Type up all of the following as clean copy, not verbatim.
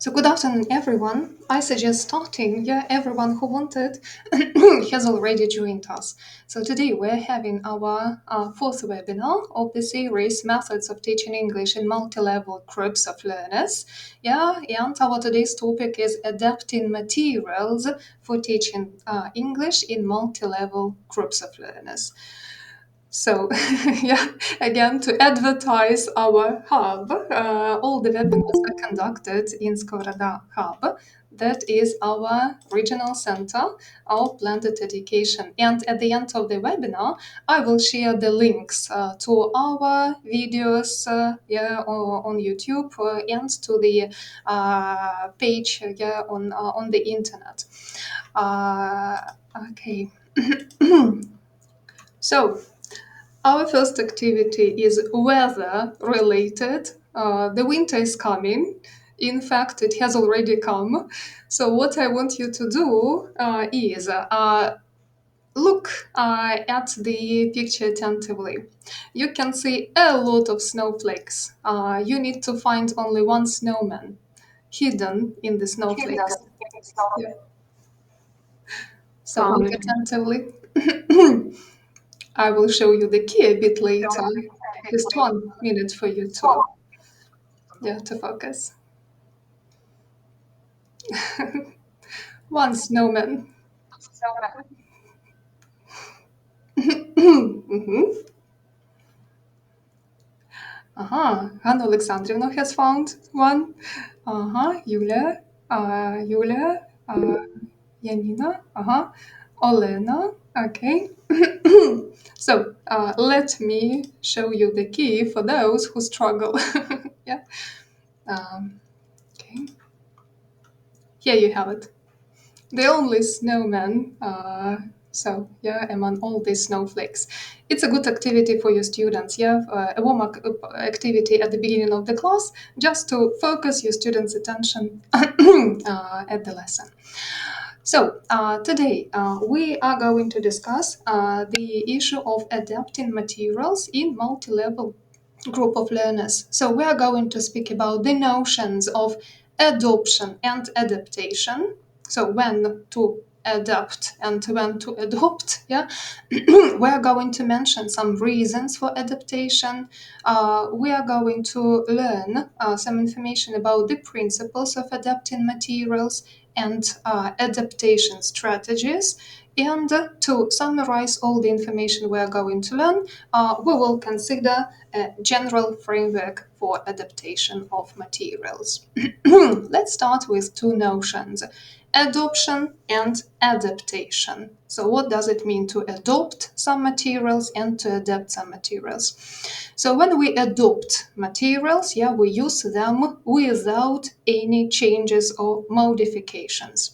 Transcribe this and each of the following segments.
So good afternoon, everyone. I suggest starting. Yeah, everyone who wanted has already joined us. So today we're having our fourth webinar of the series Methods of Teaching English in Multi-Level Groups of Learners. Yeah, and our today's topic is adapting materials for teaching English in multi-level groups of learners. So, yeah, again, to advertise our hub, all the webinars are conducted in Skovoroda-hab. That is our regional center of blended education. And at the end of the webinar, I will share the links to our videos on YouTube and to the page on the internet. Okay. So, our first activity is weather related. The winter is coming. In fact, it has already come. So, what I want you to do is look at the picture attentively. You can see a lot of snowflakes. You need to find only one snowman hidden in the snowflakes. Yeah. So, look attentively. I will show you the key a bit later. Just 1 minute for you to focus. One snowman. Mhm. Hanna Alexandrovna has found one. Yulia, Yulia, Yanina, Olena. Okay. So let me show you the key for those who struggle. Yeah. Okay. Here you have it. The only snowman. Among all these snowflakes, it's a good activity for your students. A warm-up activity at the beginning of the class, just to focus your students' attention at the lesson. So today we are going to discuss the issue of adapting materials in multi-level group of learners. So we are going to speak about the notions of adoption and adaptation. So when to adapt and when to adopt. Yeah, we are going to mention some reasons for adaptation. We are going to learn some information about the principles of adapting materials and adaptation strategies. And to summarize all the information we are going to learn, we will consider a general framework for adaptation of materials. Let's start with two notions: adoption and adaptation. So, what does it mean to adopt some materials and to adapt some materials? So, when we adopt materials, we use them without any changes or modifications.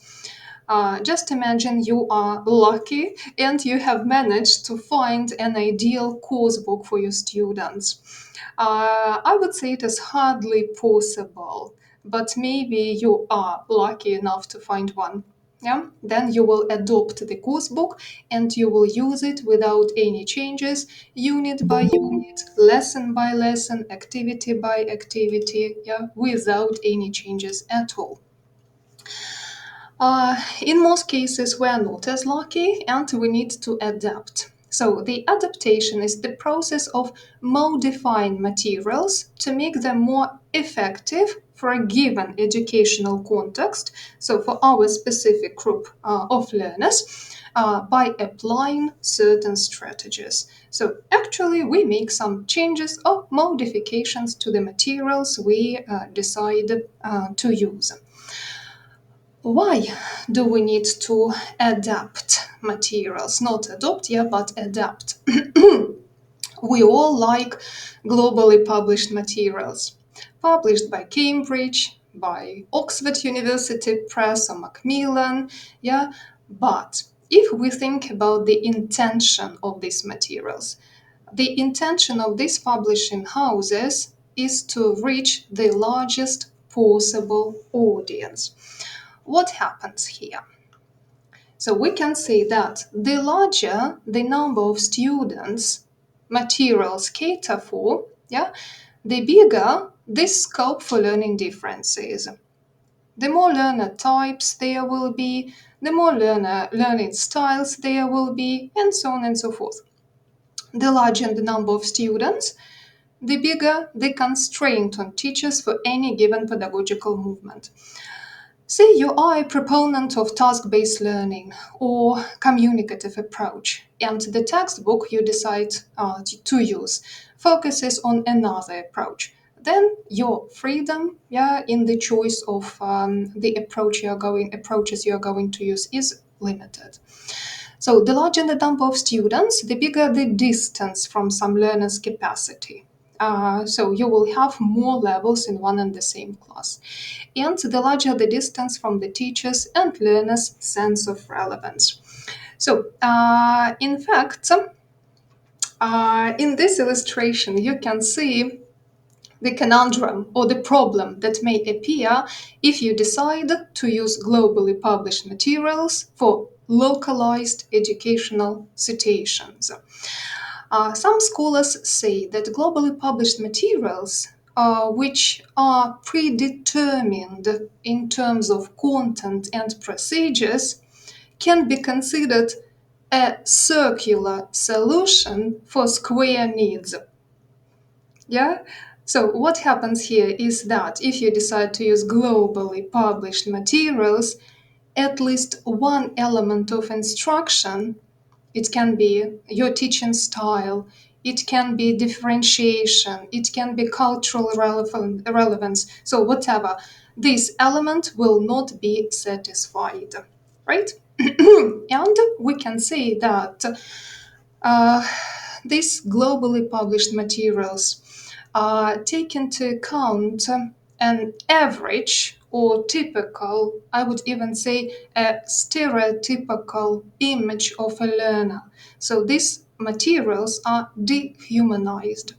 Just imagine you are lucky and you have managed to find an ideal course book for your students. I would say it is hardly possible, but maybe you are lucky enough to find one. Yeah, then you will adopt the course book and you will use it without any changes, unit by unit, lesson by lesson, activity by activity, without any changes at all. In most cases, we are not as lucky and we need to adapt. So, the adaptation is the process of modifying materials to make them more effective for a given educational context, so for our specific group of learners, by applying certain strategies. So, actually, we make some changes or modifications to the materials we decide to use. Why do we need to adapt materials? Not adopt, but adapt. We all like globally published materials, published by Cambridge, by Oxford University Press or Macmillan, But if we think about the intention of these materials, the intention of these publishing houses is to reach the largest possible audience. What happens here? So we can say that the larger the number of students materials cater for, the bigger the scope for learning differences. the more learner types there will be, the more learning styles there will be, and so on and so forth. The larger the number of students, the bigger the constraint on teachers for any given pedagogical movement. Say you are a proponent of task-based learning or communicative approach, and the textbook you decide to use focuses on another approach. Then your freedom, in the choice of the approaches you are going to use is limited. So the larger the number of students, the bigger the distance from some learner's capacity. So you will have more levels in one and the same class. And the larger the distance from the teacher's and learner's sense of relevance. So in fact, in this illustration, you can see the conundrum or the problem that may appear if you decide to use globally published materials for localized educational situations. Some scholars say that globally published materials, which are predetermined in terms of content and procedures, can be considered a circular solution for square needs. Yeah? So, what happens here is that if you decide to use globally published materials, at least one element of instruction, it can be your teaching style, it can be differentiation, it can be cultural relevance, so whatever, this element will not be satisfied, right? And we can say that uh, these globally published materials take into account an average or typical, I would even say a stereotypical image of a learner. So these materials are dehumanized.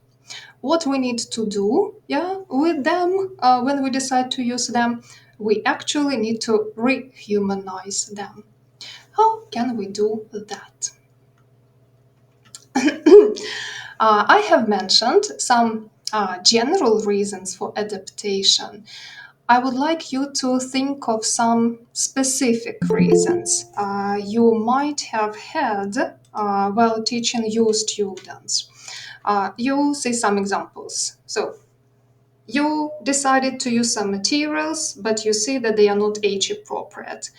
What we need to do, with them when we decide to use them, we actually need to rehumanize them. How can we do that? I have mentioned some general reasons for adaptation. I would like you to think of some specific reasons you might have had while teaching your students. You see some examples. So, you decided to use some materials, but you see that they are not age appropriate,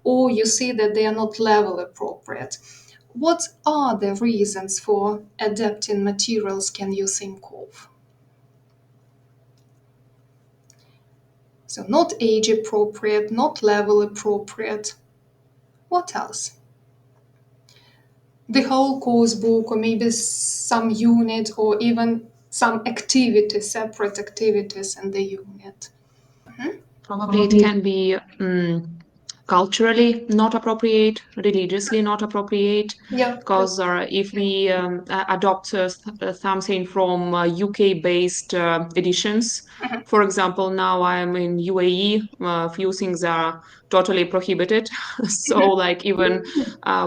or you see that they are not level appropriate. What are the reasons for adapting materials can you think of? So, not age appropriate, not level appropriate. What else? The whole course book, or maybe some unit, or even some activity, separate activities in the unit. Probably it can be culturally not appropriate, religiously not appropriate, Yeah. because if we adopt something from UK-based editions, for example, now I'm in UAE, few things are totally prohibited. So, like even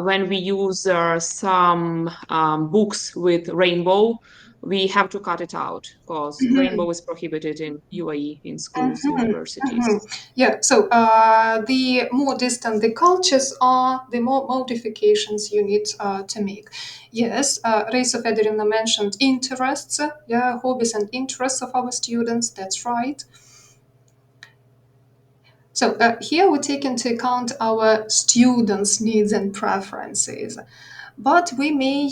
when we use some books with rainbow, we have to cut it out because rainbow is prohibited in UAE in schools, universities. Yeah, so the more distant the cultures are, the more modifications you need to make. Yes, Reisa Fedorina mentioned interests, hobbies and interests of our students, that's right. So here we take into account our students' needs and preferences. But we may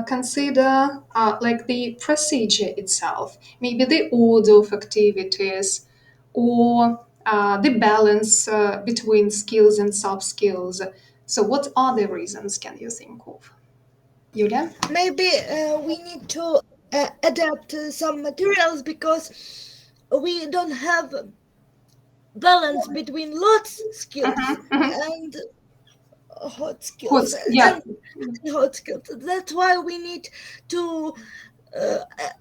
consider like the procedure itself, maybe the order of activities, or the balance between skills and sub-skills. So what are the reasons can you think of? Yulia? Maybe we need to adapt some materials because we don't have balance between lots skills and hot skills Yeah. and hot skills. That's why we need to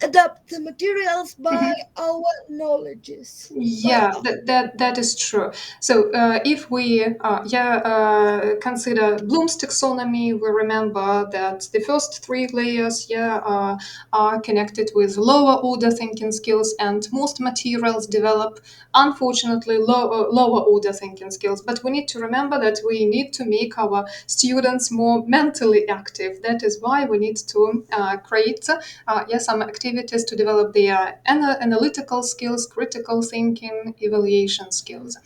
adapt the materials by our knowledges. Yeah, that is true. So if we consider Bloom's taxonomy, we remember that the first three layers are connected with lower order thinking skills, and most materials develop, unfortunately, lower order thinking skills. But we need to remember that we need to make our students more mentally active. That is why we need to create some activities to develop their analytical skills, critical thinking, evaluation skills.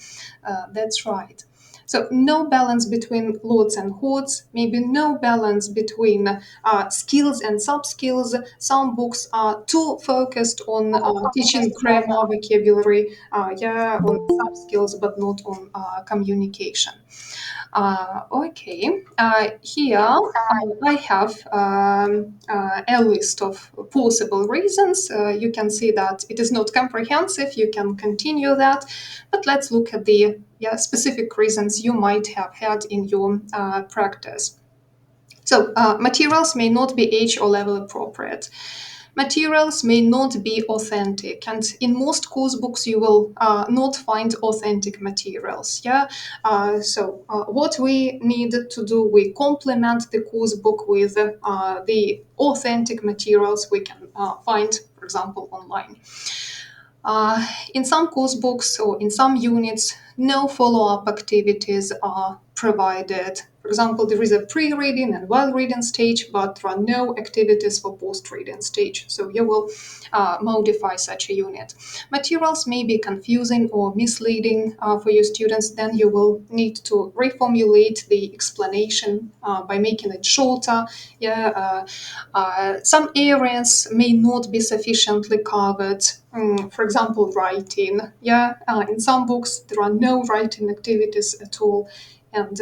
That's right. So no balance between loads and hordes, maybe no balance between skills and sub-skills. Some books are too focused on teaching grammar, vocabulary, on sub-skills, but not on communication. Okay, here I have a list of possible reasons. You can see that it is not comprehensive. You can continue that, but let's look at the specific reasons you might have had in your practice. So, materials may not be age or level appropriate. Materials may not be authentic, and in most course books you will not find authentic materials. What we need to do, we complement the course book with the authentic materials we can find, for example, online. In some course books or in some units, no follow-up activities are provided. For example, there is a pre-reading and while-reading stage, but there are no activities for post-reading stage. So you will modify such a unit. Materials may be confusing or misleading for your students. Then you will need to reformulate the explanation by making it shorter. Some areas may not be sufficiently covered. For example, writing. In some books there are no writing activities at all, and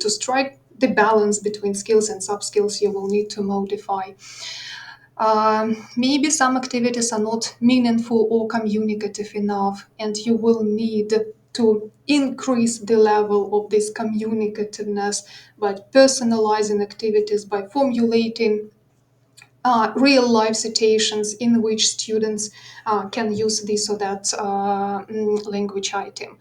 to strike the balance between skills and sub-skills, you will need to modify. Maybe some activities are not meaningful or communicative enough, and you will need to increase the level of this communicativeness by personalizing activities, by formulating real life situations in which students can use this or that language item.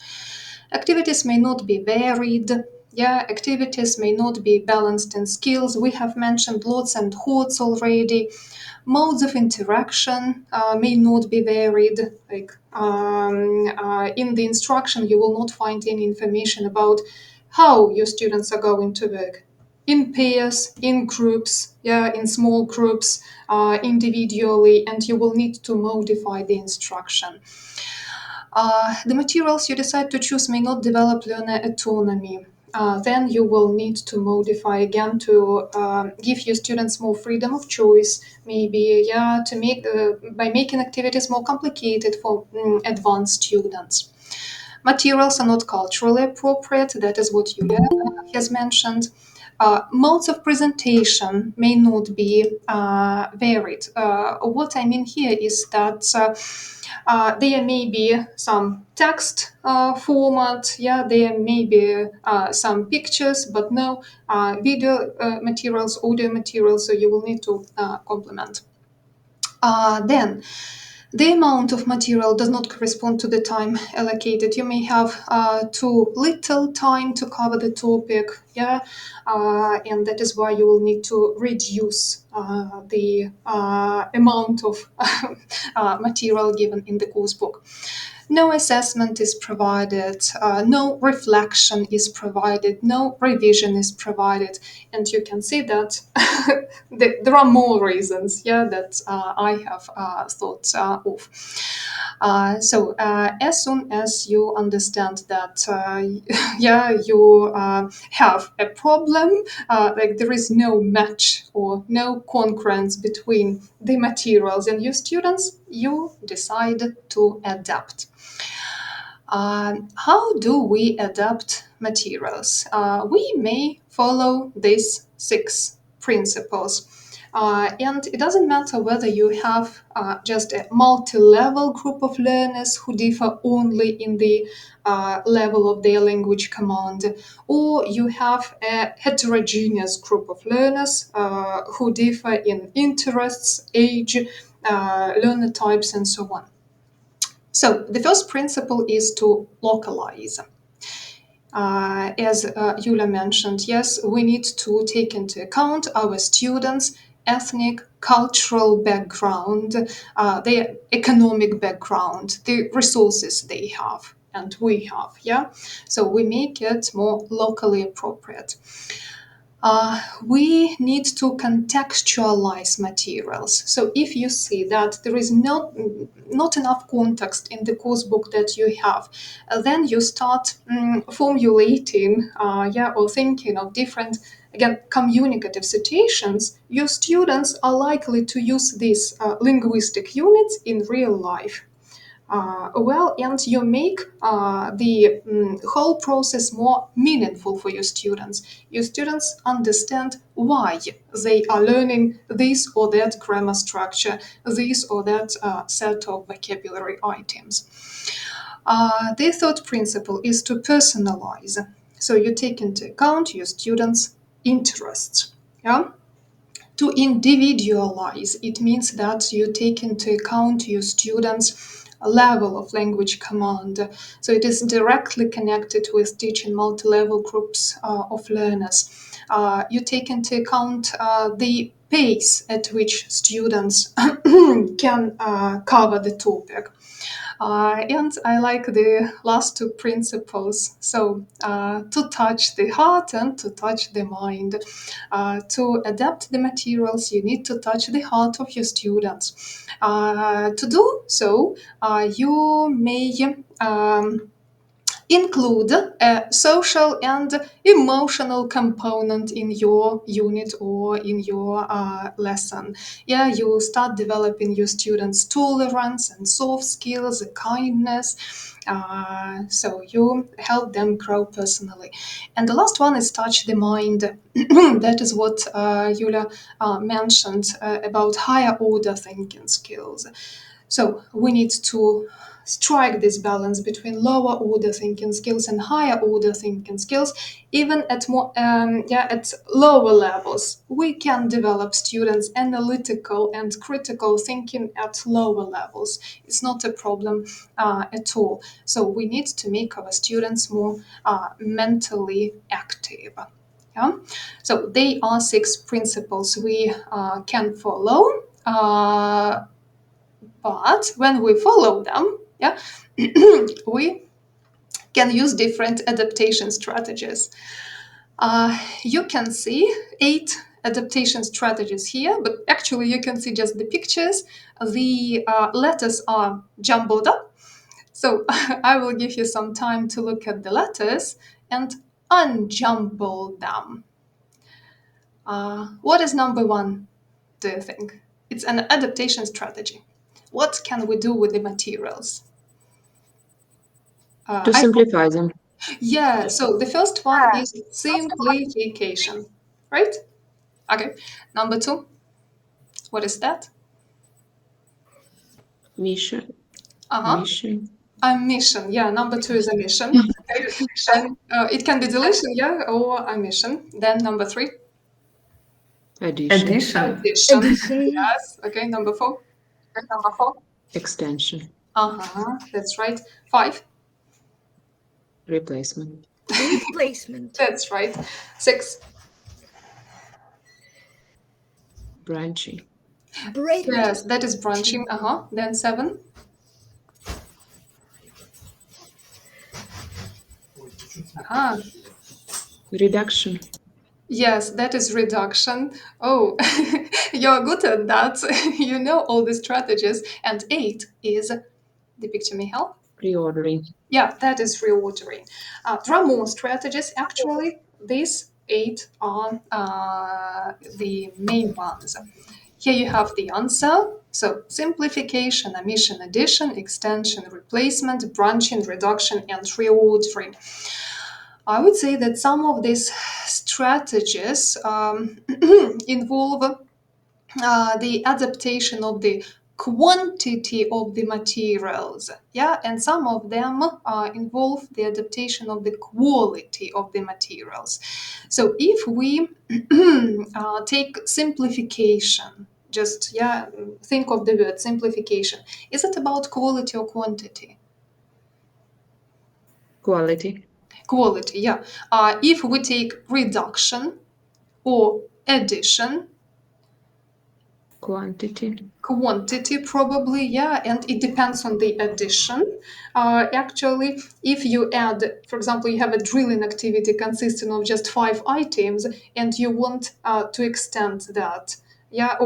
Activities may not be varied. Activities may not be balanced in skills. We have mentioned lots and hordes already. Modes of interaction may not be varied. Like in the instruction, you will not find any information about how your students are going to work in pairs, in groups, in small groups, individually, and you will need to modify the instruction. The materials you decide to choose may not develop learner autonomy. Then you will need to modify again to give your students more freedom of choice, maybe to make by making activities more complicated for advanced students. Materials are not culturally appropriate. That is what Yulia has mentioned. Modes of presentation may not be varied. What I mean here is that there may be some text format, there may be some pictures, but no video materials, audio materials, so you will need to complement. Then the amount of material does not correspond to the time allocated. You may have too little time to cover the topic, and that is why you will need to reduce the amount of material given in the course book. No assessment is provided, no reflection is provided, no revision is provided, and you can see that there are more reasons, that I have thought of. So as soon as you understand that, you have a problem, like there is no match or no congruence between the materials and your students, you decide to adapt. How do we adapt materials? We may follow these 6 principles. And it doesn't matter whether you have just a multi-level group of learners who differ only in the level of their language command, or you have a heterogeneous group of learners who differ in interests, age, learner types, and so on. So the first principle is to localize. As Yulia mentioned, yes, we need to take into account our students' ethnic, cultural background, their economic background, the resources they have and we have, yeah? So we make it more locally appropriate. We need to contextualize materials. So if you see that there is not enough context in the course book that you have, then you start formulating or thinking of different, again, communicative situations. Your students are likely to use these linguistic units in real life. And you make the whole process more meaningful for your students. Your students understand why they are learning this or that grammar structure, this or that set of vocabulary items. The third principle is to personalize. So you take into account your students' interests. Yeah? To individualize, it means that you take into account your students' level of language command. So it is directly connected with teaching multi-level groups of learners. You take into account the pace at which students can cover the topic. And I like the last two principles. So, to touch the heart and to touch the mind. To adapt the materials, you need to touch the heart of your students. To do so, you may include a social and emotional component in your unit or in your lesson. Yeah, you start developing your students' tolerance and soft skills, kindness. So you help them grow personally. And the last one is touch the mind. That is what Yulia mentioned about higher order thinking skills. So we need to strike this balance between lower order thinking skills and higher order thinking skills. Even at at lower levels, we can develop students' analytical and critical thinking at lower levels. It's not a problem at all. So we need to make our students more mentally active. Yeah? So they are 6 principles we can follow. But when we follow them, yeah, we can use different adaptation strategies. You can see 8 adaptation strategies here, but actually you can see just the pictures. The letters are jumbled up. So I will give you some time to look at the letters and unjumble them. What is number 1, do you think? It's an adaptation strategy. What can we do with the materials? To simplify them. Yeah, so the first one is simplification, right? Okay. Number 2, what is that? Mission. Uh-huh. Mission. A mission. Yeah, number 2 is a mission. Okay. Then it can be deletion, yeah, or a mission. Then number 3, Addition. addition. Addition. Yes. Okay, number 4. Extension. That's right. 5. Replacement. Replacement. That's right. 6. Branching. Branching. Yes, that is branching. Then 7. Reduction. Yes, that is reduction. Oh, you're good at that. You know all the strategies. And 8 is the picture may help. Reordering. Yeah, that is reordering. There are more strategies. Actually, these 8 are the main ones. Here you have the answer. So simplification, omission, addition, extension, replacement, branching, reduction, and reordering. I would say that some of these strategies involve the adaptation of the quantity of the materials, yeah, and some of them involve the adaptation of the quality of the materials. So if we take simplification, just think of the word simplification. Is it about quality or quantity? Quality. Quality, yeah. If we take reduction or addition, Quantity. quantity probably, yeah, and it depends on the addition. Actually, if you add, for example, you have a drilling activity consisting of just 5 items and you want to extend that, yeah,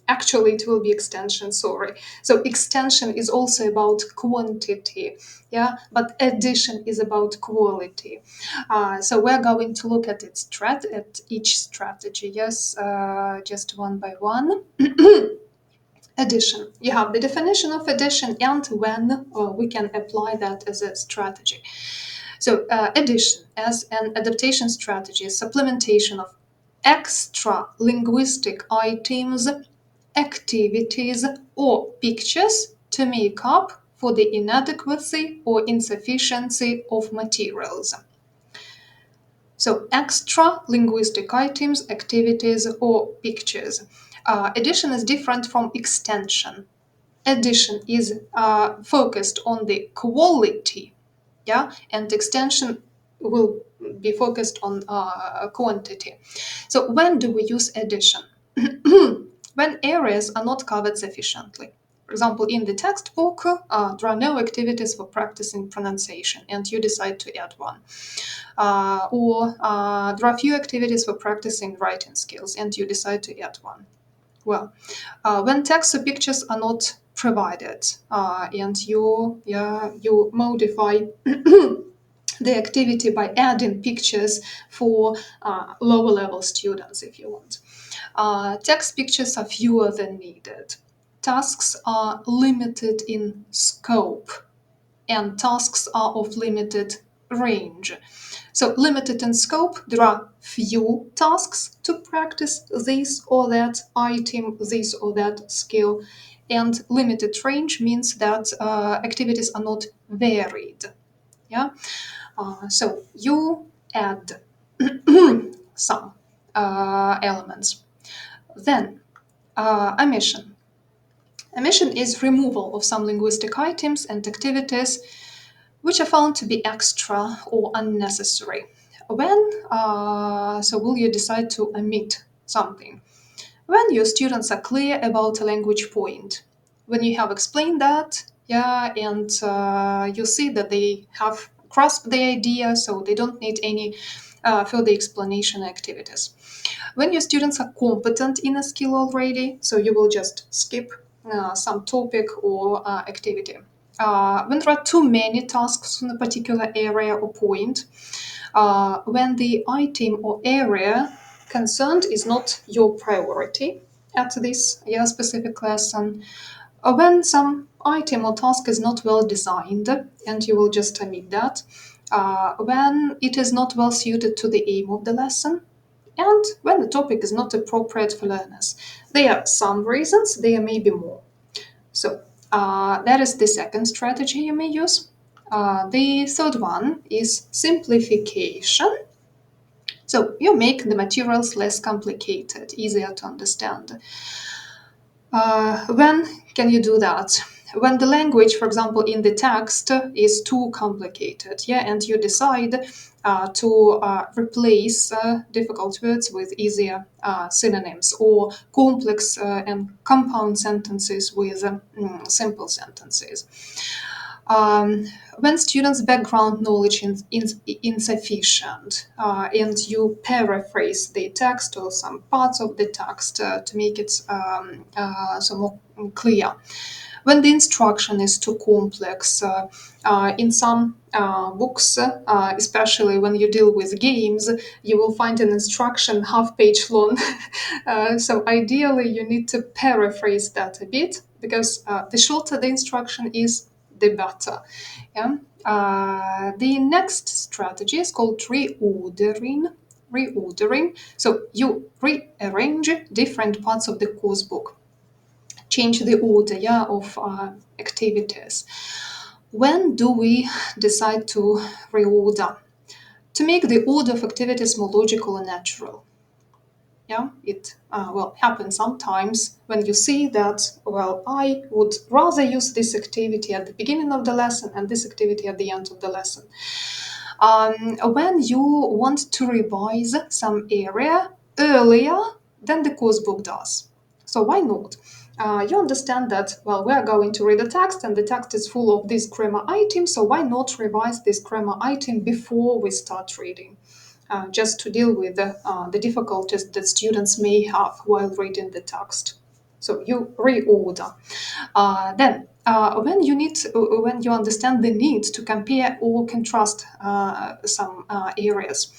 actually it will be extension, sorry. So extension is also about quantity, yeah, but addition is about quality. So we're going to look at at each strategy, yes, just one by one. Addition. You have the definition of addition and when we can apply that as a strategy. So addition as an adaptation strategy is supplementation of extra linguistic items, activities, or pictures to make up for the inadequacy or insufficiency of materials. So extra linguistic items, activities, or pictures. Addition is different from extension. Addition is focused on the quality, yeah, and extension will be focused on quantity. So when do we use addition? When areas are not covered sufficiently. For example, in the textbook, there are no activities for practicing pronunciation, and you decide to add one. Or there are few activities for practicing writing skills, and you decide to add one. Well, when text or pictures are not provided, and you modify the activity by adding pictures for lower level students, if you want. Text pictures are fewer than needed. Tasks are limited in scope, and tasks are of limited range. So, limited in scope, there are few tasks to practice this or that item, this or that skill, and limited range means that activities are not varied. Yeah. So you add some elements. Then omission. Omission is removal of some linguistic items and activities which are found to be extra or unnecessary. When will you decide to omit something? When your students are clear about a language point, when you have explained that, yeah, and you see that they have grasped the idea, so they don't need any further explanation activities. When your students are competent in a skill already, so you will just skip some topic or activity. When there are too many tasks in a particular area or point, when the item or area concerned is not your priority at this specific lesson, when some item or task is not well designed, and you will just omit that, when it is not well suited to the aim of the lesson, and when the topic is not appropriate for learners. There are some reasons, there may be more. So that is the second strategy you may use. The third one is simplification. So you make the materials less complicated, easier to understand. When can you do that? When the language, for example, in the text is too complicated, yeah, and you decide to replace difficult words with easier synonyms, or complex and compound sentences with simple sentences. Um, when students' background knowledge is insufficient, and you paraphrase the text or some parts of the text to make it so more clear. When the instruction is too complex, in some books, especially when you deal with games, you will find an instruction half-page long. So ideally, you need to paraphrase that a bit, because the shorter the instruction is, the better. Yeah? The next strategy is called reordering. reordering. So you rearrange different parts of the course book, change the order, of activities. When do we decide to reorder? To make the order of activities more logical and natural. It will happen sometimes when you see that, well, I would rather use this activity at the beginning of the lesson and this activity at the end of the lesson. When you want to revise some area earlier than the course book does. So why not? You understand that, well, we are going to read a text and the text is full of this grammar item, so why not revise this grammar item before we start reading? Just to deal with the difficulties that students may have while reading the text. So you reorder. Then, when you understand the need to compare or contrast some areas.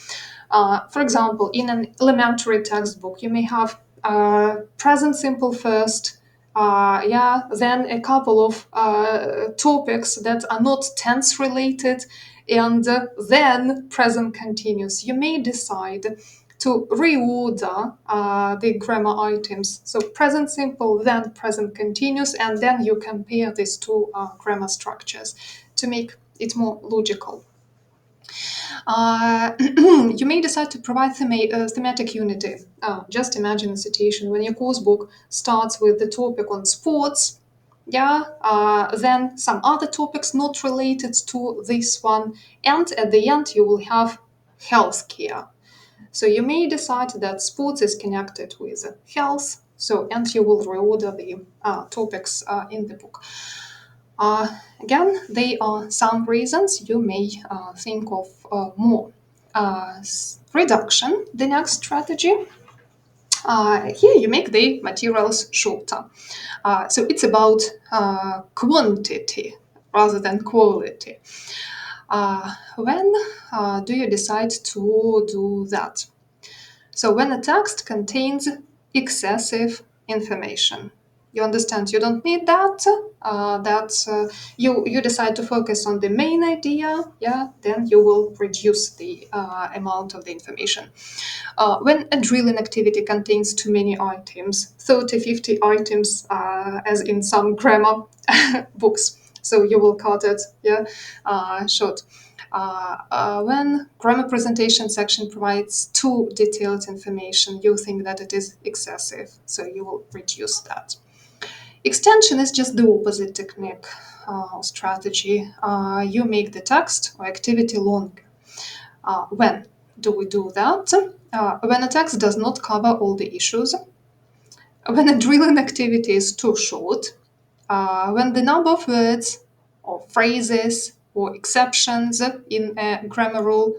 For example, in an elementary textbook, you may have present simple first, then a couple of topics that are not tense related, and then present continuous. You may decide to reorder the grammar items. So present simple, then present continuous, and then you compare these two grammar structures to make it more logical. You may decide to provide thematic unity. Just imagine a situation when your course book starts with the topic on sports, then some other topics not related to this one, and at the end you will have healthcare. So you may decide that sports is connected with health, and you will reorder the topics in the book. Again, there are some reasons you may think of more. Reduction, the next strategy. Here you make the materials shorter. So it's about quantity rather than quality. When do you decide to do that? So when a text contains excessive information, you understand you don't need that. You decide to focus on the main idea. Then you will reduce the amount of the information. When a drilling activity contains too many items, 30, 50 items, as in some grammar books, so you will cut it short. When grammar presentation section provides too detailed information, you think that it is excessive, so you will reduce that. Extension is just the opposite technique or strategy. You make the text or activity longer. When do we do that? When a text does not cover all the issues, when a drilling activity is too short, when the number of words or phrases or exceptions in a grammar rule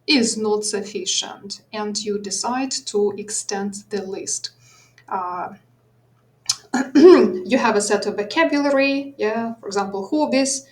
is not sufficient, and you decide to extend the list. You have a set of vocabulary, for example, hobbies.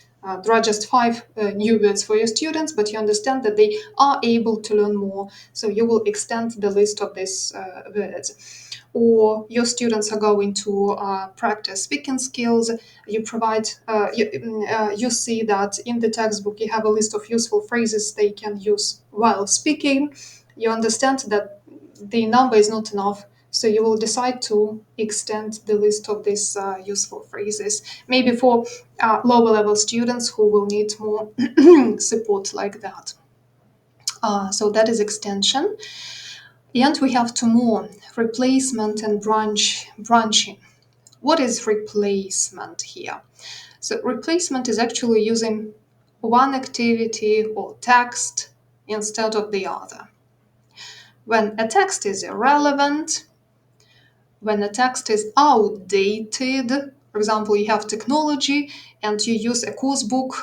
There are just 5 new words for your students, but you understand that they are able to learn more, so you will extend the list of these words. Or your students are going to practice speaking skills. You provide, you see that in the textbook you have a list of useful phrases they can use while speaking. You understand that the number is not enough, so you will decide to extend the list of these useful phrases, maybe for lower level students who will need more support like that. So that is extension. And we have 2 more, replacement and branching. What is replacement here? So replacement is actually using one activity or text instead of the other. When a text is irrelevant, when a text is outdated, for example, you have technology and you use a course book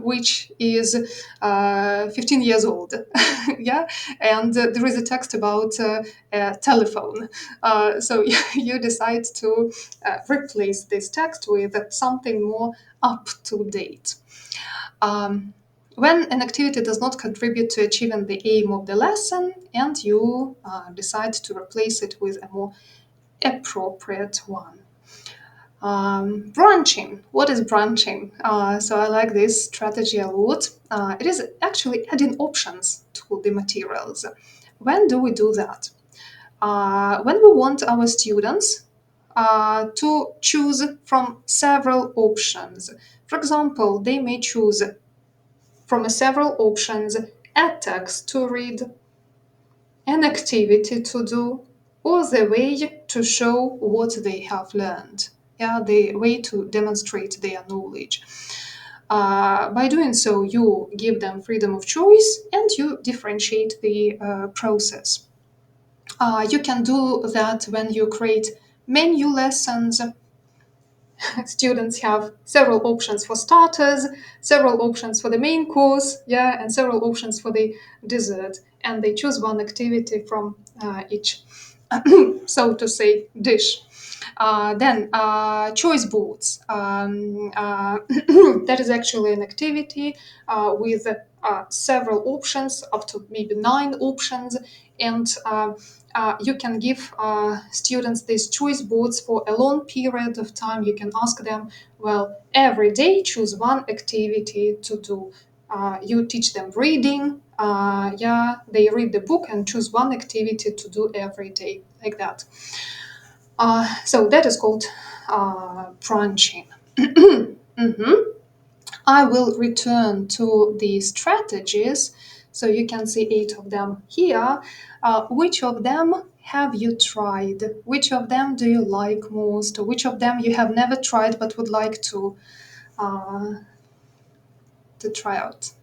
which is 15 years old, and there is a text about a telephone. So you decide to replace this text with something more up to date. When an activity does not contribute to achieving the aim of the lesson, and you decide to replace it with a more appropriate one. Branching. What is branching? So I like this strategy a lot. It is actually adding options to to the materials. When do we do that? When we want our students to choose from several options. For example, they may choose from several options a text to read, an activity to do, or the way to show what they have learned. Yeah, the way to demonstrate their knowledge. By doing so, you give them freedom of choice and you differentiate the process. You can do that when you create menu lessons. Students have several options for starters, several options for the main course, yeah, and several options for the dessert, and they choose one activity from each, so to say, dish. Then choice boards. That is actually an activity with several options, up to maybe 9 options, and you can give students these choice boards for a long period of time. You can ask them, well, every day choose one activity to do. You teach them reading. Yeah, they read the book and choose one activity to do every day, like that. So that is called branching. I will return to the strategies. So you can see 8 of them here. Which of them have you tried? Which of them do you like most? Which of them you have never tried but would like uh, to try out?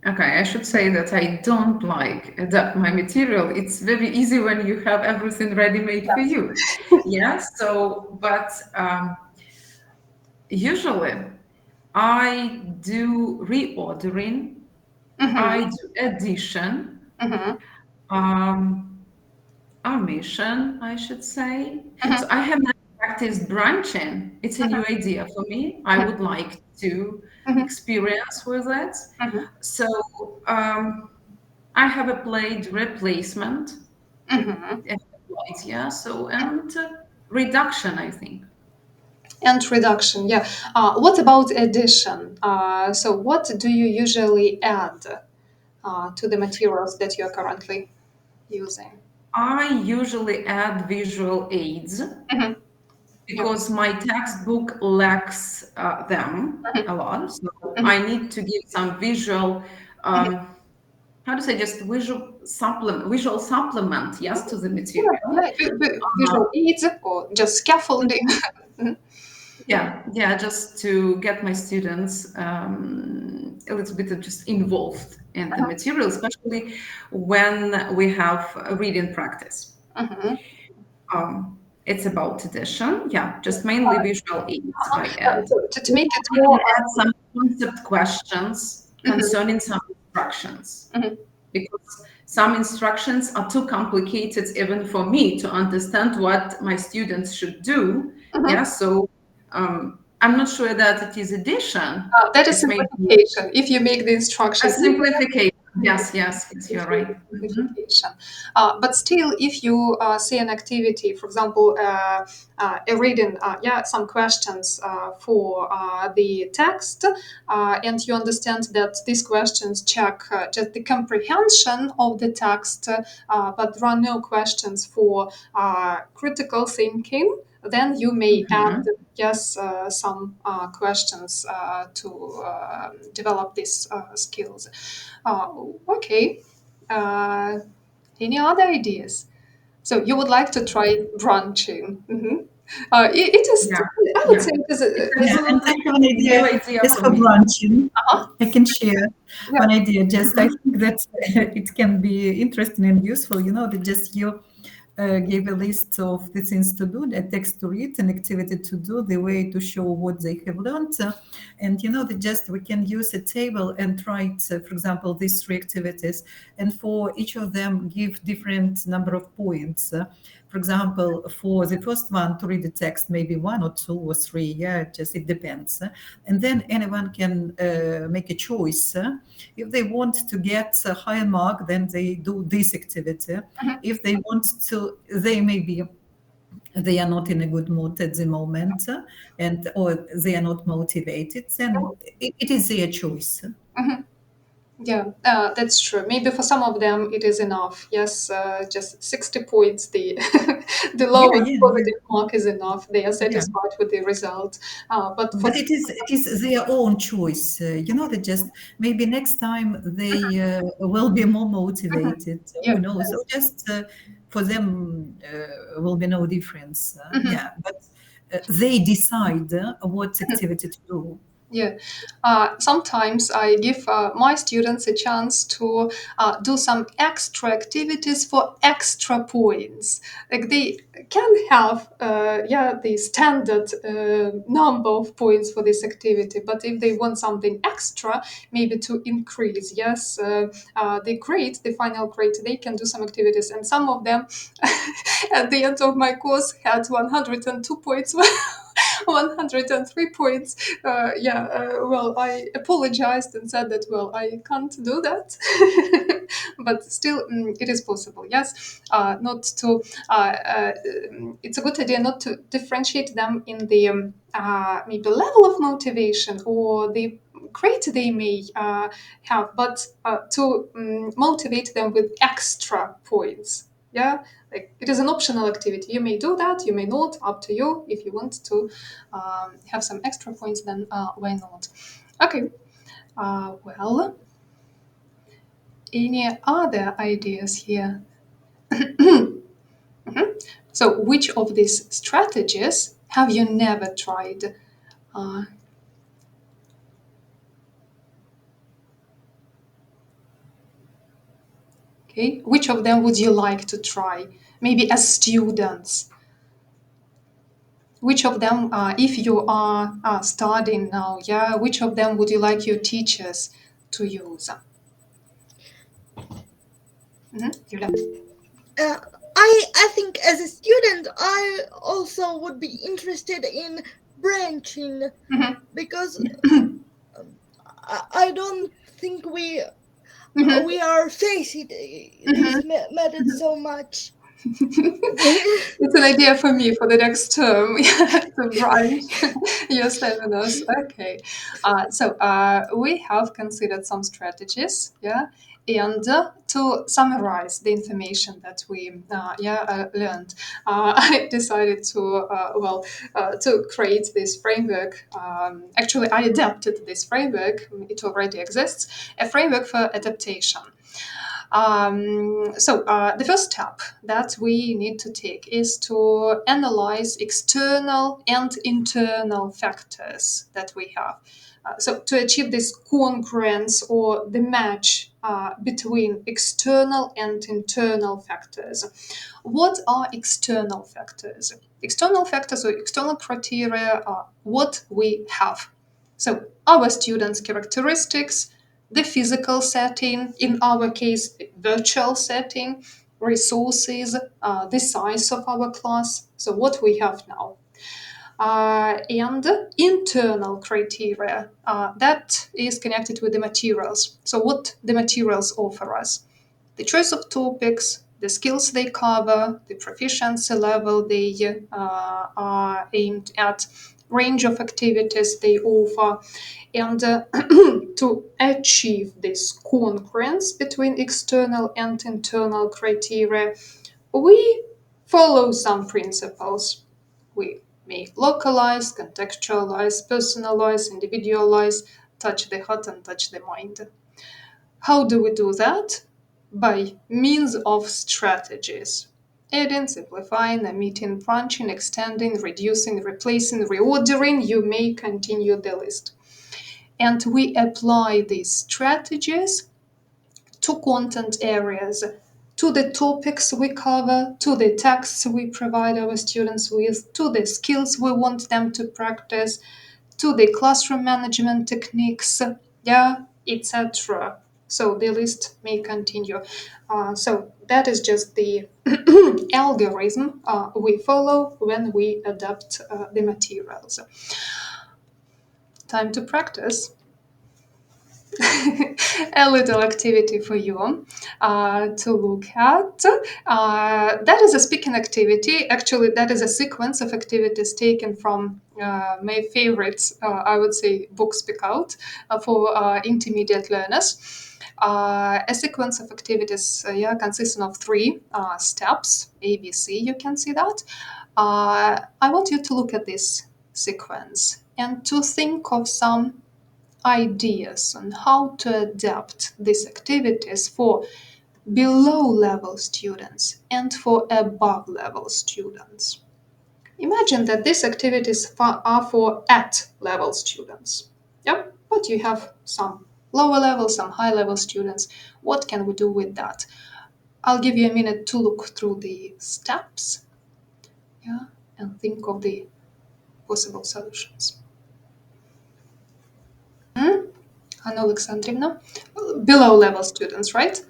Okay, I should say that I don't like adapt my material. It's very easy when you have everything ready-made for you. Yeah, so, but usually I do reordering, I do addition, omission, I should say. So I have not practiced branching. It's a new idea for me. I would like to experience with it. So I have applied replacement, yeah. So and reduction, I think. And reduction, yeah. What about addition? So what do you usually add to the materials that you're currently using? I usually add visual aids because my textbook lacks them a lot. So I need to give some visual, how to say, just visual supplement, yes, to the material. Visual aids or just scaffolding. Yeah, just to get my students a little bit just involved in the material, especially when we have a reading practice. It's about addition, yeah, just mainly visual aids I add. So to make it I more, add some concept questions concerning some instructions, because some instructions are too complicated even for me to understand what my students should do. Yeah, so I'm not sure that it is addition. that is It may be simplification. If you make the a instructions simplification. Yes, you're right. simplification. But still, if you see an activity, for example, a reading, some questions for the text, and you understand that these questions check just the comprehension of the text, but there are no questions for critical thinking, then you may add some questions to develop these skills. Okay. Uh, any other ideas? So you would like to try branching? It is. Yeah, I would say it is. yeah. And I have an New idea idea just for for me. branching. Uh-huh. I can share Yeah. one idea. Just I think that it can be interesting and useful. You know, that just you gave a list of the things to do, the text to read, an activity to do, the way to show what they have learned. And you know, that just we can use a table and write, for example, these 3 activities, and for each of them give different number of points. For example, for the first one to read the text, maybe 1 or 2 or 3, yeah, just it depends. And then anyone can make a choice. If they want to get a higher mark, then they do this activity. If they want to, they are not in a good mood at the moment, or they are not motivated, then it is their choice. Yeah, that's true. Maybe for some of them it is enough. Yes, just 60 points. The the lowest yeah. positive mark is enough. They are Yeah. satisfied with the result. But for But it is their own choice. They just maybe next time they will be more motivated. yeah, Who knows? Or just for them will be no difference. Yeah, but they decide what activity to do. yeah. Sometimes I give my students a chance to do some extra activities for extra points. Like they can have, the standard number of points for this activity, but if they want something extra, maybe to increase, yes, the final grade, they can do some activities, and some of them at the end of my course had 102 points. 103 points. Well, I apologized and said that, well, I can't do that. But still, it is possible, yes. Not to, it's a good idea not to differentiate them in the maybe level of motivation or the grade they may have, but to motivate them with extra points. Yeah, like it is an optional activity. You may do that, you may not, up to you. If you want to have some extra points, then why not? Okay, well, any other ideas here? So, which of these strategies have you never tried? Uh, okay, which of them would you like to try? Maybe as students. Which of them, if you are studying now, yeah, which of them would you like your teachers to use? Julia. I think as a student, I also would be interested in branching because I don't think we are facing these methods so much. It's an idea for me for the next term to branch your seminars. Okay, we have considered some strategies, yeah, and to summarize the information that we learned, I decided to create this framework. Actually, I adapted this framework. It already exists, a framework for adaptation. The first step that we need to take is to analyze external and internal factors that we have. To achieve this congruence or the match between external and internal factors. What are external factors? External factors or external criteria are what we have. So, our students' characteristics, the physical setting, in our case, the virtual setting, resources, the size of our class, so what we have now. And internal criteria that is connected with the materials. So, what the materials offer us, the choice of topics, the skills they cover, the proficiency level they are aimed at, range of activities they offer, and to achieve this congruence between external and internal criteria, we follow some principles. We may localize, contextualize, personalize, individualize, touch the heart and touch the mind. How do we do that? By means of strategies. Adding, simplifying, omitting, branching, extending, reducing, replacing, reordering, you may continue the list. And we apply these strategies to content areas, to the topics we cover, to the texts we provide our students with, to the skills we want them to practice, to the classroom management techniques, etc. So the list may continue. So that is just the algorithm we follow when we adapt the materials. Time to practice. a little activity for you to look at. That is a speaking activity. Actually, that is a sequence of activities taken from my favorite, I would say, book Speak Out for intermediate learners. A sequence of activities consisting of 3 steps, A, B, C, you can see that. I want you to look at this sequence and to think of some ideas on how to adapt these activities for below level students and for above level students. Imagine that these activities are for at level students. Yeah, but you have some lower level, some high level students. What can we do with that? I'll give you a minute to look through the steps, yeah, and think of the possible solutions. Anna Alexandrivna, below level students, right?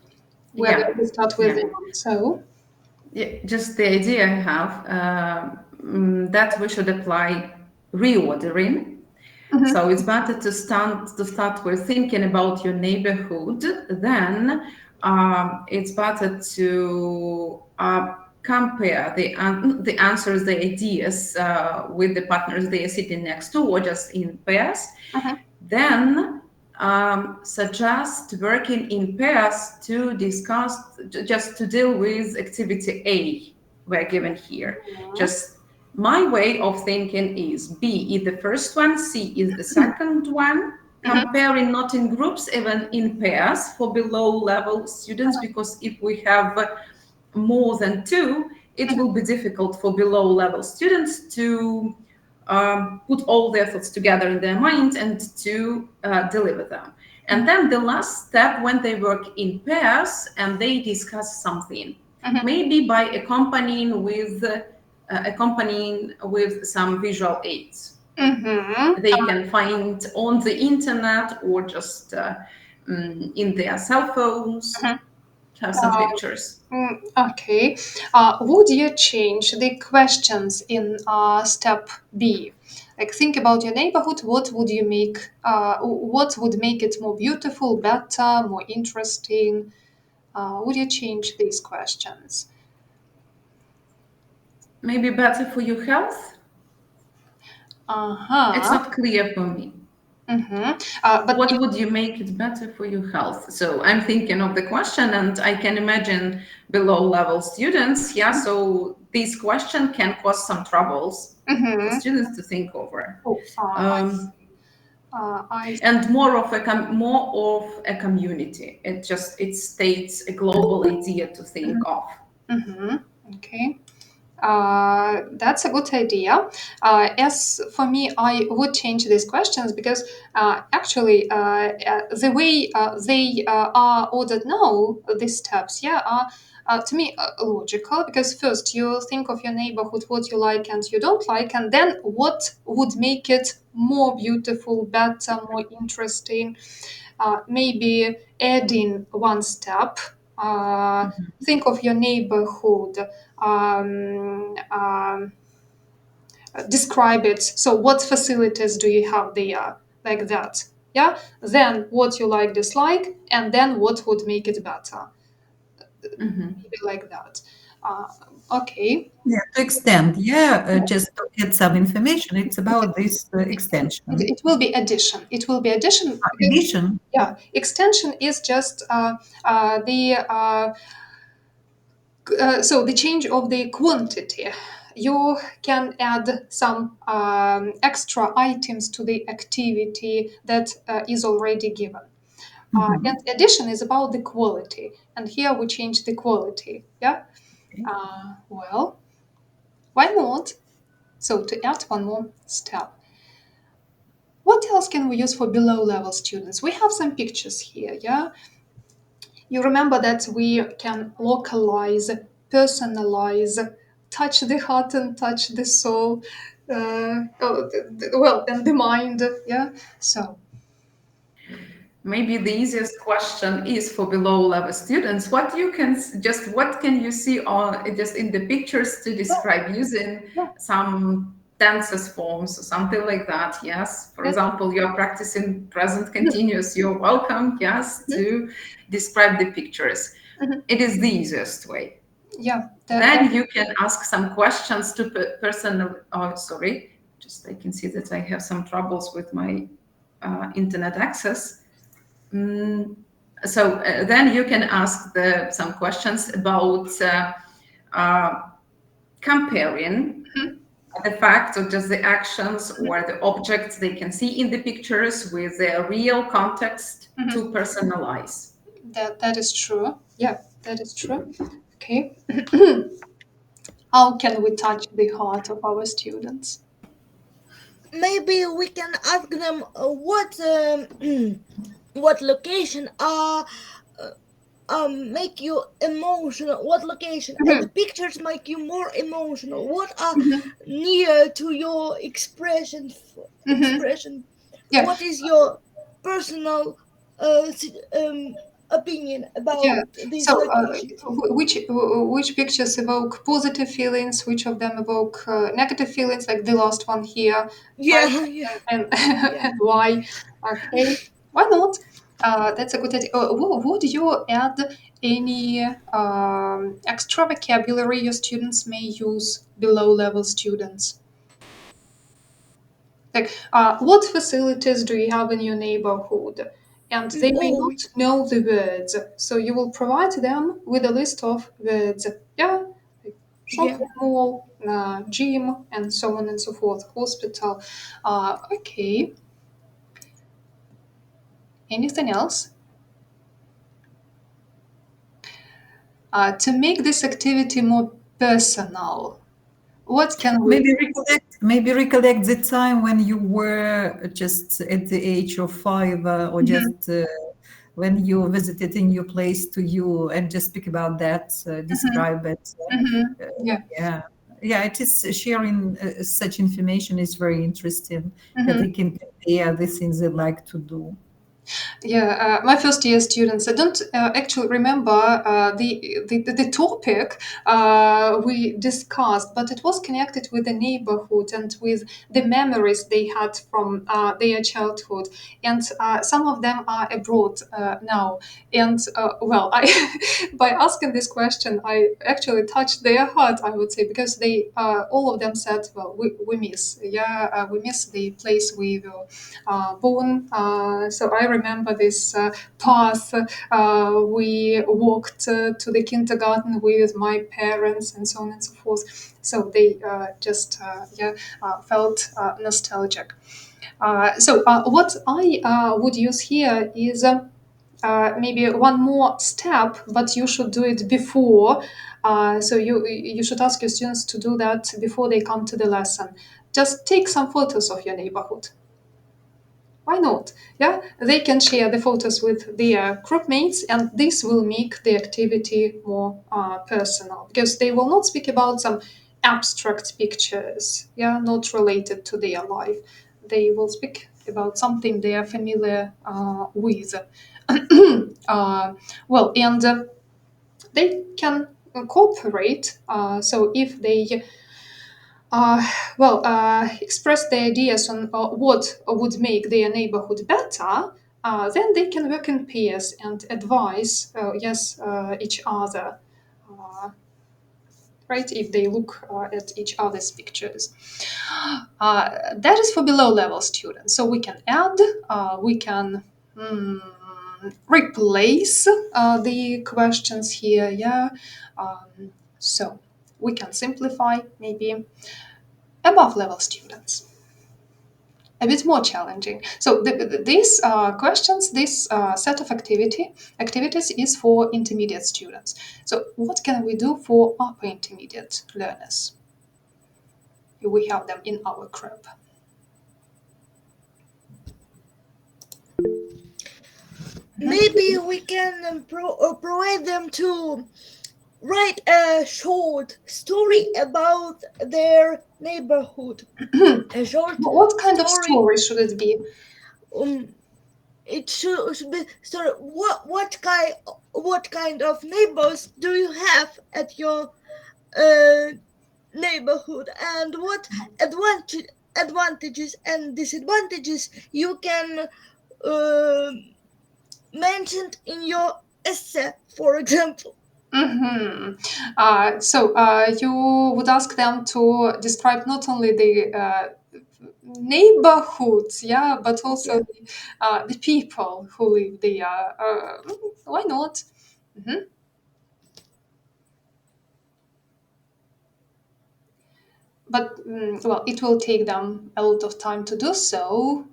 We're Yeah. going to start with Yeah. so. Yeah, just the idea I have that we should apply reordering. So it's better to start with thinking about your neighborhood. Then it's better to compare the answers, the ideas with the partners they are sitting next to, or just in pairs. Then suggest working in pairs to discuss, just to deal with activity A we're given here. Just my way of thinking is B is the first one, C is the second one. Comparing not in groups, even in pairs for below level students, because if we have more than 2, it will be difficult for below level students to put all their thoughts together in their mind and to deliver them. And then the last step, when they work in pairs and they discuss something, maybe by accompanying with some visual aids. They can find on the internet or just in their cell phones, have some pictures. Okay. Would you change the questions in step B? Like, think about your neighborhood. What would you make? What would make it more beautiful, better, more interesting? Would you change these questions? Maybe better for your health? It's not clear for me. But what would you make it better for your health? So I'm thinking of the question, and I can imagine below level students. Yeah, so this question can cause some troubles for students to think over. And more of a community. It states a global idea to think of. Okay. That's a good idea. As for me, I would change these questions because actually the way they are ordered now, these steps, are to me logical, because first you think of your neighborhood, what you like and you don't like, and then what would make it more beautiful, better, more interesting. Maybe adding one step. Think of your neighborhood. Describe it. So, what facilities do you have there? Like that. Yeah. Then, what you like, dislike, and then what would make it better. Maybe like that. Okay. Yeah, to extend, just to add some information. It's about this extension. It will be addition. It will be addition. Addition. Yeah. Extension is just so the change of the quantity. You can add some extra items to the activity that is already given. And addition is about the quality. And here we change the quality. Yeah. Well, why not? So to add one more step. What else can we use for below level students? We have some pictures here. Yeah. You remember that we can localize, personalize, touch the heart and touch the soul, and the mind. Yeah. So Maybe the easiest question is for below level students. What can you see on just in the pictures to describe using some tenses forms, something like that. Yes. For Yes. example, you are practicing present continuous. You're welcome, yes, to describe the pictures. It is the easiest way. Yeah. Then you can ask some questions to person. Oh, sorry. Just I can see that I have some troubles with my internet access. So then you can ask some questions about comparing the facts or just the actions or the objects they can see in the pictures with the real context to personalize. That is true. Yeah, that is true. Okay. How can we touch the heart of our students? Maybe we can ask them what location make you emotional, what location and the pictures make you more emotional, what are near to your expression. Yeah. What is your personal opinion about Yeah. these So, locations? which pictures evoke positive feelings? Which of them evoke negative feelings? Like the last one here, Yeah, right? yeah, And yeah. and why? Okay, why not? That's a good idea. Would you add any extra vocabulary your students may use below level students? Like, what facilities do you have in your neighborhood? And they may Oh, not know the words, so you will provide them with a list of words. Yeah, like yeah. shopping mall, gym, and so on and so forth. Hospital. Okay. Anything else? To make this activity more personal, what can we? Maybe recollect the time when you were just at the age of 5, or just when you visited a new place to you, and just speak about that, describe it. Yeah. Yeah, yeah. It is sharing such information is very interesting, that they can compare the things they like to do. Yeah, my first year students. I don't actually remember the topic we discussed, but it was connected with the neighborhood and with the memories they had from their childhood. And some of them are abroad now. And well, I by asking this question, I actually touched their heart, I would say, because they all of them said, well, we miss, we miss the place we were born. So I remember this path we walked to the kindergarten with my parents and so on and so forth. So they just felt nostalgic. So what I would use here is maybe one more step, but you should do it before. So you should ask your students to do that before they come to the lesson. Just take some photos of your neighborhood. Why not? Yeah, they can share the photos with their group mates, and this will make the activity more personal because they will not speak about some abstract pictures, yeah, not related to their life. They will speak about something they are familiar with. Well, and they can cooperate. So if they express their ideas on what would make their neighborhood better, then they can work in pairs and advise, each other, uh, right? If they look at each other's pictures. That is for below level students. So we can add, we can replace the questions here, yeah. So we can simplify maybe above level students. A bit more challenging. So these questions, this set of activities is for intermediate students. So what can we do for upper intermediate learners? We have them in our group. Maybe we can provide them to write a short story about their neighborhood. A short What kind of story. story should it be? It should be. So, what kind of neighbors do you have at your neighborhood and what advantages and disadvantages you can mention in your essay, for example. So you would ask them to describe not only the neighborhoods, yeah, but also the people who live there. Why not? But well, it will take them a lot of time to do so.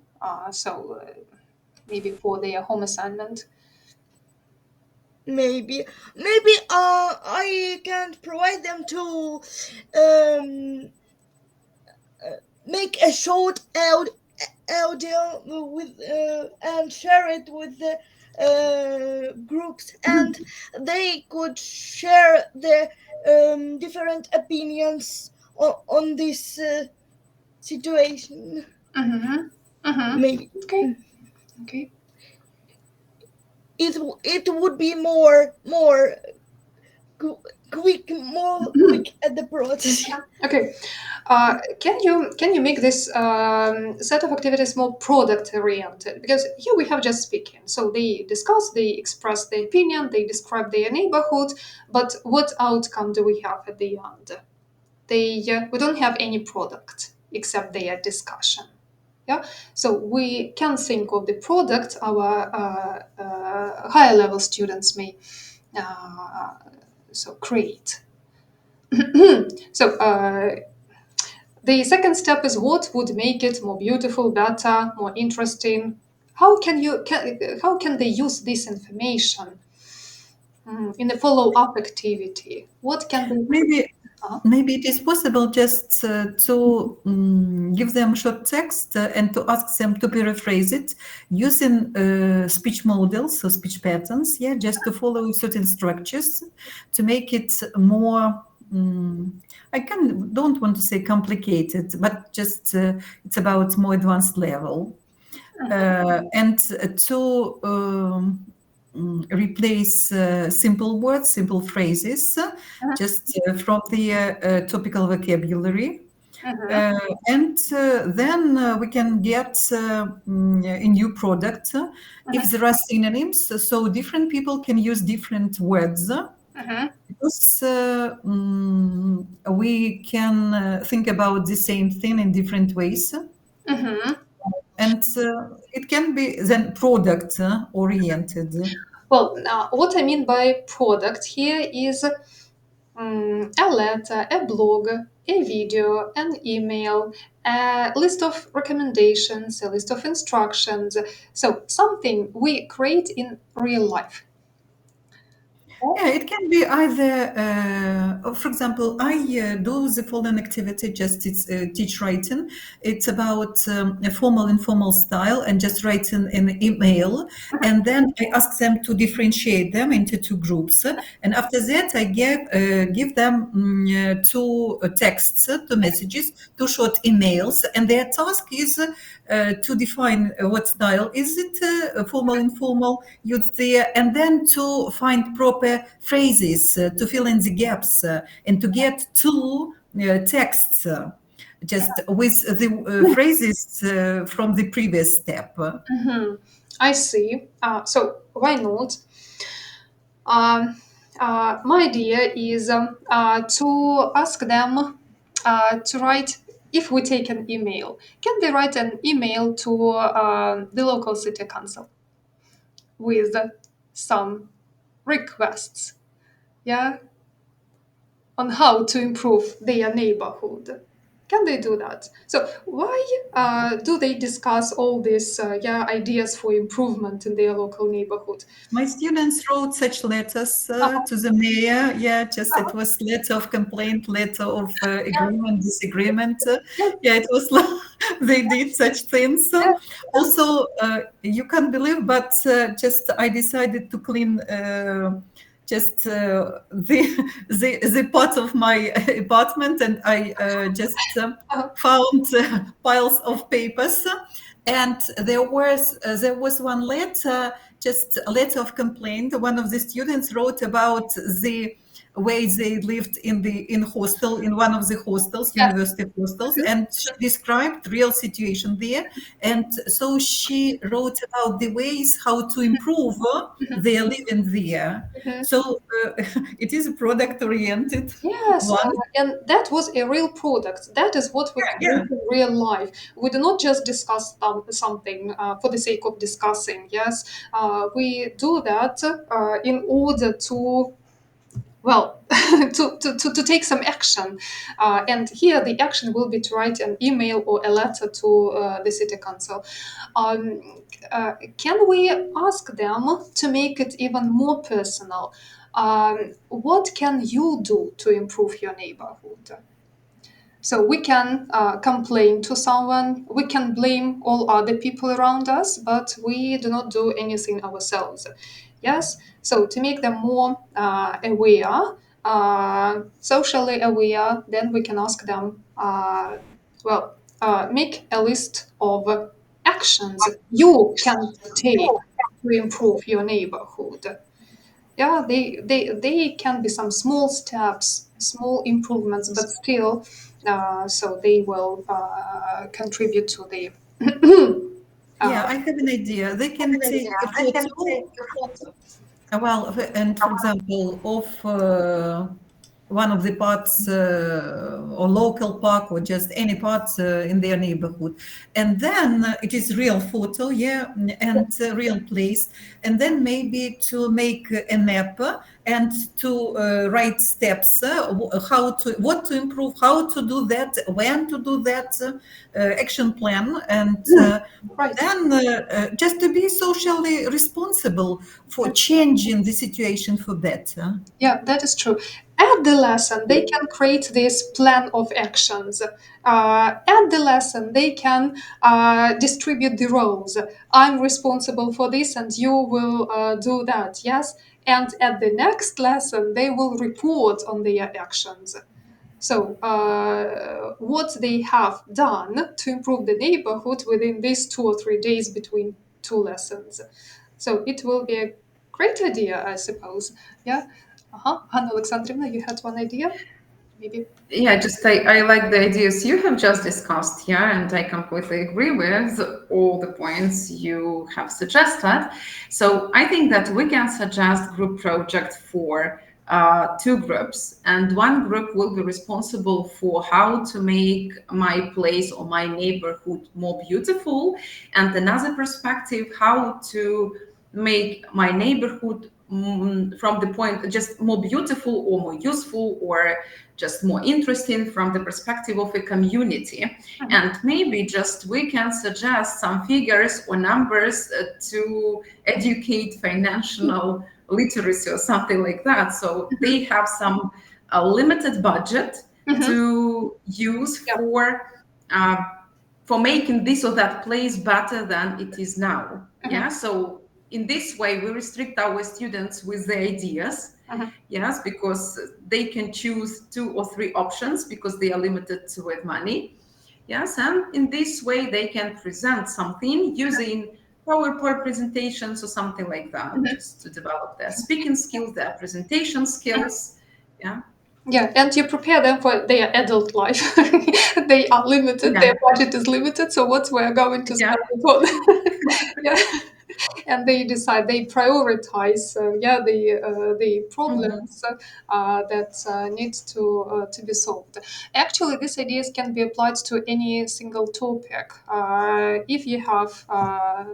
Maybe for their home assignment. Maybe I can provide them to make a short audio with and share it with the groups, and they could share their different opinions on this situation. Maybe Okay. it would be more quick at the process. Okay. Can you make this set of activities more product oriented? Because here we have just speaking. So they discuss, they express their opinion, they describe their neighborhood, but what outcome do we have at the end? We don't have any product except their discussion. Yeah. So we can think of the product our higher level students may create. So the second step is what would make it more beautiful, better, more interesting. How can they use this information in a follow-up activity? What can they Maybe it is possible just to give them short text and to ask them to paraphrase it using speech models, so speech patterns, just to follow certain structures to make it more. Don't want to say complicated, but just it's about more advanced level, and to replace simple words, simple phrases, just from the topical vocabulary. And then we can get a new product. If there are synonyms, so different people can use different words. Because we can think about the same thing in different ways. And it can be then product oriented. Well, what I mean by product here is a letter, a blog, a video, an email, a list of recommendations, a list of instructions. So something we create in real life. Yeah, it can be either, for example, I do the following activity, just it's teach writing. It's about a formal, informal style and just writing an email. And then I ask them to differentiate them into two groups. And after that, I give them two texts, two messages, two short emails. And their task is to define what style is it, formal, informal, used there, and then to find proper phrases to fill in the gaps and to get two texts just with the phrases from the previous step. I see. So why not? My idea is to ask them to write. If we take an email, can they write an email to the local city council with some requests, on how to improve their neighborhood? Can they do that? So why do they discuss all these ideas for improvement in their local neighborhood? My students wrote such letters to the mayor. Just it was letter of complaint, letter of agreement, disagreement. It was they did such things. Also, you can't believe, but just I decided to clean just the part of my apartment, and I just found piles of papers. And there was one letter, just a letter of complaint. One of the students wrote about the way they lived in hostel, in one of the hostels, Yes. university hostels, and she described real situation there. And so she wrote about the ways how to improve their living there. So it is a product oriented Yes, one. and that was a real product. That is what we Yeah. do in real life. We do not just discuss something for the sake of discussing. Yes, we do that in order to, well, to take some action. And here the action will be to write an email or a letter to the city council. Um, can we ask them to make it even more personal? What can you do to improve your neighborhood? So we can complain to someone, we can blame all other people around us, but we do not do anything ourselves. Yes, so to make them more aware, socially aware, then we can ask them, make a list of actions you can take to improve your neighborhood. Yeah, they can be some small steps, small improvements, but still, so they will contribute to the Yeah, I have an idea. They can take a photo. Well, and for example, of one of the parts or local park or just any parts in their neighborhood, and then it is real photo, yeah, and real place, and then maybe to make a map and to write steps how to what to improve, how to do that, when to do that, action plan, and right. then just to be socially responsible for changing the situation for better. Yeah, that is true. At the lesson, they can create this plan of actions. At the lesson, they can distribute the roles. I'm responsible for this, and you will do that. Yes. And at the next lesson, they will report on their actions. So, what they have done to improve the neighborhood within these 2 or 3 days between two lessons. So, it will be a great idea, I suppose. Yeah. Anna Alexandrovna, you had one idea? Maybe. Yeah, just I like the ideas you have just discussed here, and I completely agree with all the points you have suggested. So I think that we can suggest group project for two groups, and one group will be responsible for how to make my place or my neighborhood more beautiful, and another perspective how to make my neighborhood from the point just more beautiful or more useful or just more interesting from the perspective of a community. And maybe just we can suggest some figures or numbers to educate financial literacy or something like that. So they have some limited budget to use Yeah. for making this or that place better than it is now. Yeah. So in this way, we restrict our students with the ideas. Yes, because they can choose 2 or 3 options because they are limited with money. Yes, and in this way, they can present something using PowerPoint presentations or something like that, just to develop their speaking skills, their presentation skills. Yeah. Yeah, and you prepare them for their adult life. They are limited, Yeah. their budget is limited, so what we're going to Yeah. spend it on? Yeah. And they decide, they prioritize, the problems that need to be solved. Actually, these ideas can be applied to any single topic. If you have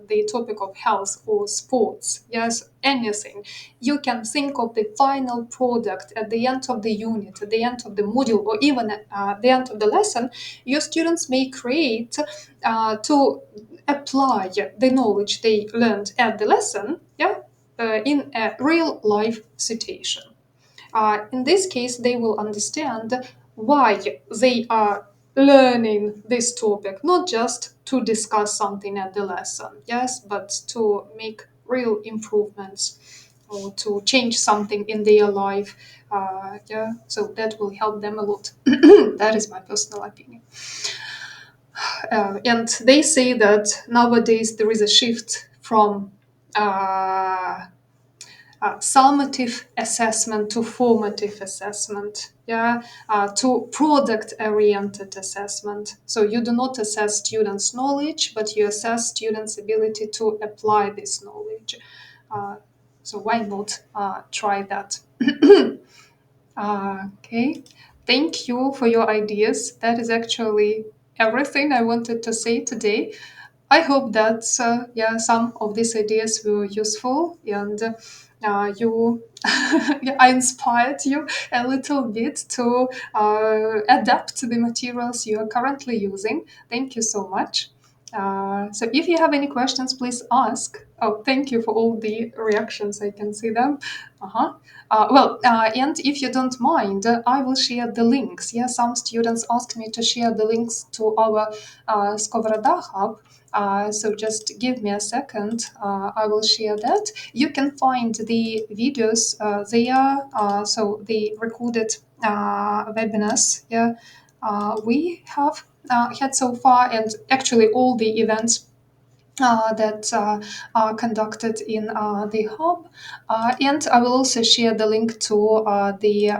the topic of health or sports, yes, anything, you can think of the final product at the end of the unit, at the end of the module, or even at the end of the lesson. Your students may create to apply the knowledge they learned at the lesson, in a real life situation. In this case, they will understand why they are learning this topic, not just to discuss something at the lesson, yes, but to make real improvements or to change something in their life. So that will help them a lot. That is my personal opinion. And they say that nowadays there is a shift from summative assessment to formative assessment, to product-oriented assessment. So you do not assess students' knowledge, but you assess students' ability to apply this knowledge. So why not try that? Okay, thank you for your ideas. That is actually everything I wanted to say today. I hope that some of these ideas were useful and you I inspired you a little bit to adapt to the materials you are currently using. Thank you so much. So if you have any questions, please ask. Oh, thank you for all the reactions. I can see them. And if you don't mind, I will share the links. Yeah, some students asked me to share the links to our Skovoroda-hab. So just give me a second. I will share that. You can find the videos there. So the recorded webinars. Yeah, we have had so far, and actually all the events that are conducted in the hub. And I will also share the link to the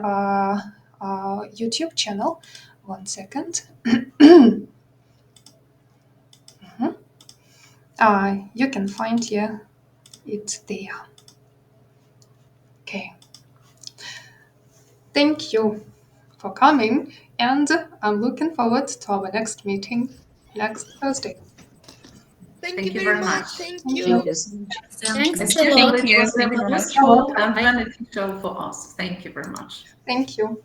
YouTube channel. 1 second. You can find here it there. Okay. Thank you for coming, and I'm looking forward to our next meeting next Thursday. Thank Thank you you very very much. much. Thank Thank you. you so much. Thanks a Especially lot. it was Thank you very very much. useful and beneficial for us. Thank you very much. Thank you.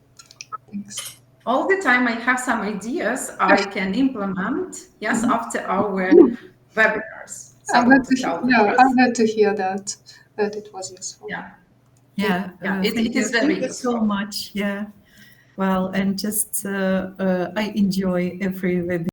Thanks. All the time I have some ideas I can implement, yes, after our webinars. So I'm glad to tell the I'm truth. glad to hear that it was useful. Yeah. Yeah, Yeah, it thank is you. very Thank you so useful. much. Yeah. Well, and just I enjoy every webinar.